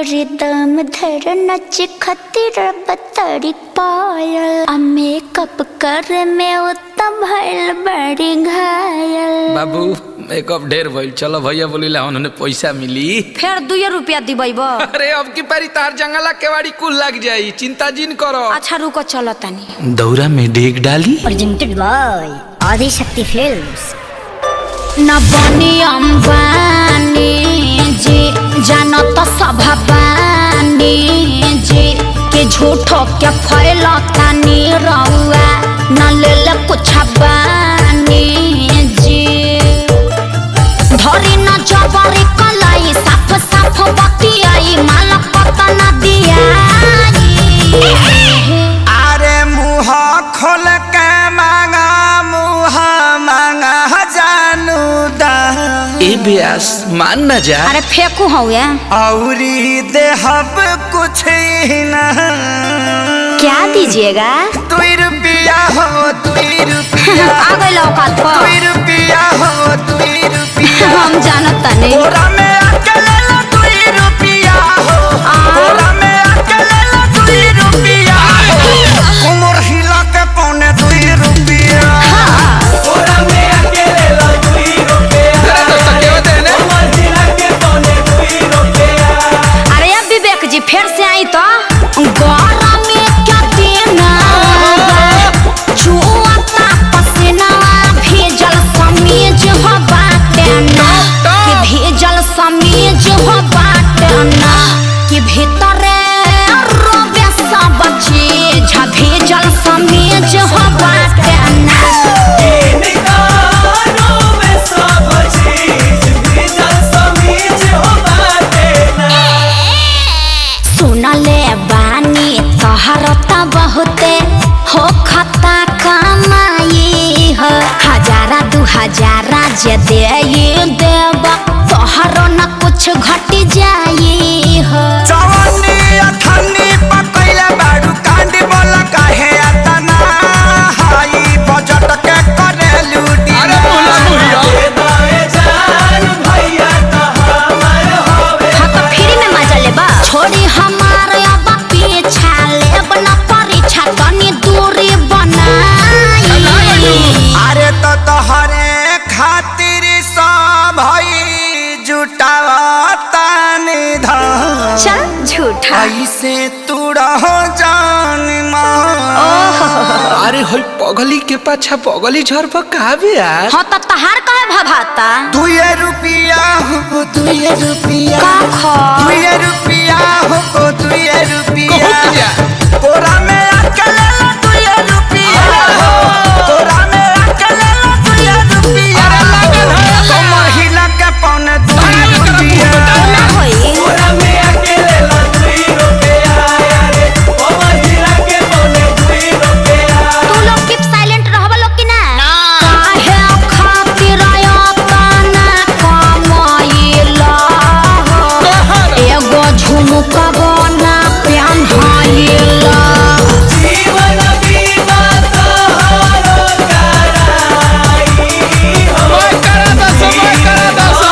Rhythm धर नच खतिर बतरी पायल मेकअप कर में उत्तम भइल बड़ी घायल। बाबू मेकअप ढेर भइल, चलो भैया बोलिला उन्होंने पैसा मिली। फिर 2 रुपया दिबैब। अरे अब की पारी तार जंगला केवाड़ी कुल लग जाई, चिंता जिन करो। अच्छा रुको चलो तनी। दौरा में डेग डाली। Presented by Adishakti films. न बनी अंबानी जी जानो तो सभाबानी जी के झूठो के फैलता नी रउआ न ले ले कुछ बानी जी धरी न जबरी कलाई साफ साफ बतियाई माला पता न दिया। अरे मुँह खोल के मांगा मुँह मांगा जानू दा ए ब्यास मान न जा। अरे फेंकू हो गया औरी देहब कुछ ही ना। क्या दीजिएगा? 2 रुपया हो 2 रुपया आ गई औकात पर। 2 रुपया हो 2 रुपया हम जानता नहीं। बोरा में आके ले लो 2 रुपया हो। बोरा में आके ले लो 2 रुपया हो। उमर हिला के पौने 2 रुपया। बोरा में आके ले लो 2 रुपया। उमर हिला के पौने 2 रुपया। अरे अब विवेक जी फिर से आई तो गौरा में क्या देना छुआता पसीना भेजल समीज हो बाटना कि भेजल समीज हो बाटना कि भीतरे रोबे सब चीज भेजल समीज हो बाटना। सुनले बानी तोहरता बहुते हो खता कमाई हो 1000 2000 जे दे देब तोहरो न कुछ घट जाई हो। जवानी अथनी पकैला बाड़ू कांडी बोला काहे अतना हाई बजट के करे लूटी। अरे बोला भैया जान भैया तो हमार होवे। हाँ तो फ्री में मजा लेबा छोड़ी हमार अब पीछा लेब न परीक्षा तनी दूरी बनाई। अरे तो तोहरे खातिर सब भई जुटावता निधन। चल झूठा ऐसे तू रहो जान मान। अरे होई पगली के पाछा पगली झर पर का ब्यास। हाँ तो तहार कहे भभाता 2 रुपया हो 2 रुपया। का खा 2 रुपया हो 2 रुपया। कहत जा। बोरा में आके ले लो 2 रुपया हो। बोरा में आके ले लो 2 रुपया। कमर हिला के पौने 2 रुपया। ना होई बोरा में आके ले लो 2 रुपया। अरे कमर हिला के पौने 2 रुपया। तू लोग कीप साइलेंट रहबा लोग की ना काहे खातिर आतना कमाइला एगो झुमका बना पेन्हाइला। जीवन बीमा तोहरो कराई हो। समय करा दस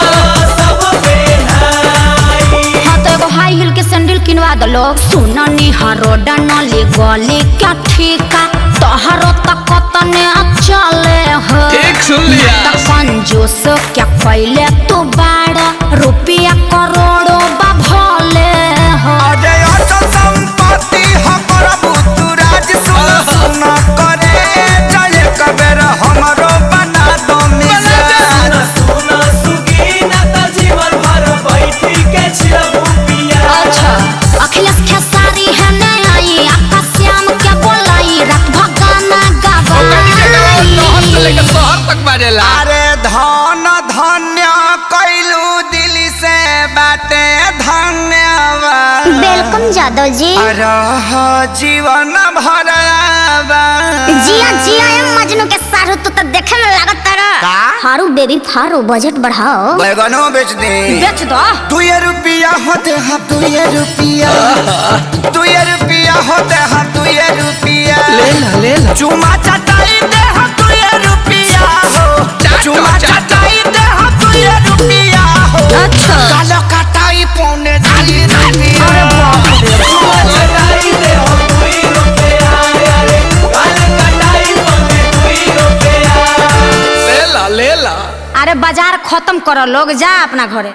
सब बेनाई। हाँ तो एगो हाई हिल के सैंडल किनवा दलो। सुननी हरोडा नली गली क्या ठीका तोहरो तक तने चले हो। ठीक सुन लिया। त कंजूस क्या कैले तू बाड़ा रुपया करोड़ों बा भले हो। अरे अचल संपत्ति हो प्रभु तू राज सुन सुन करे जय कबेर हमरो बना दो मिजान। सुन सुगीना त जीवन भर बैठी के छिरबू पिया। अच्छा अखिलेश खेसारी है ने आई आकाश श्याम के बोलाई रात भगाना से लेकर गावाई। शहर तक बाजेला। अरे धन धन्य कैलू दिल से बाटे धन्यवाद। वेलकम जादव जी। रह जीवन भर जिया जिया एम मजनू के सारू तू तो देखे में लागत तारा। का? हारू बेबी फारू बजट बढ़ाओ। बैगनो बेच दे। बेच दो 2 रुपया होते हैं 2 रुपया। 2 रुपया होते हैं 2 रुपया। ले ला चुमा चटाई दे हम 2 रुपया हो। चुमा चटाई दे हम 2 रुपया हो। अच्छा कालो कटाई पौने 2 रुपया। अरे बाजार खत्म करो लोग, जा अपना घरे।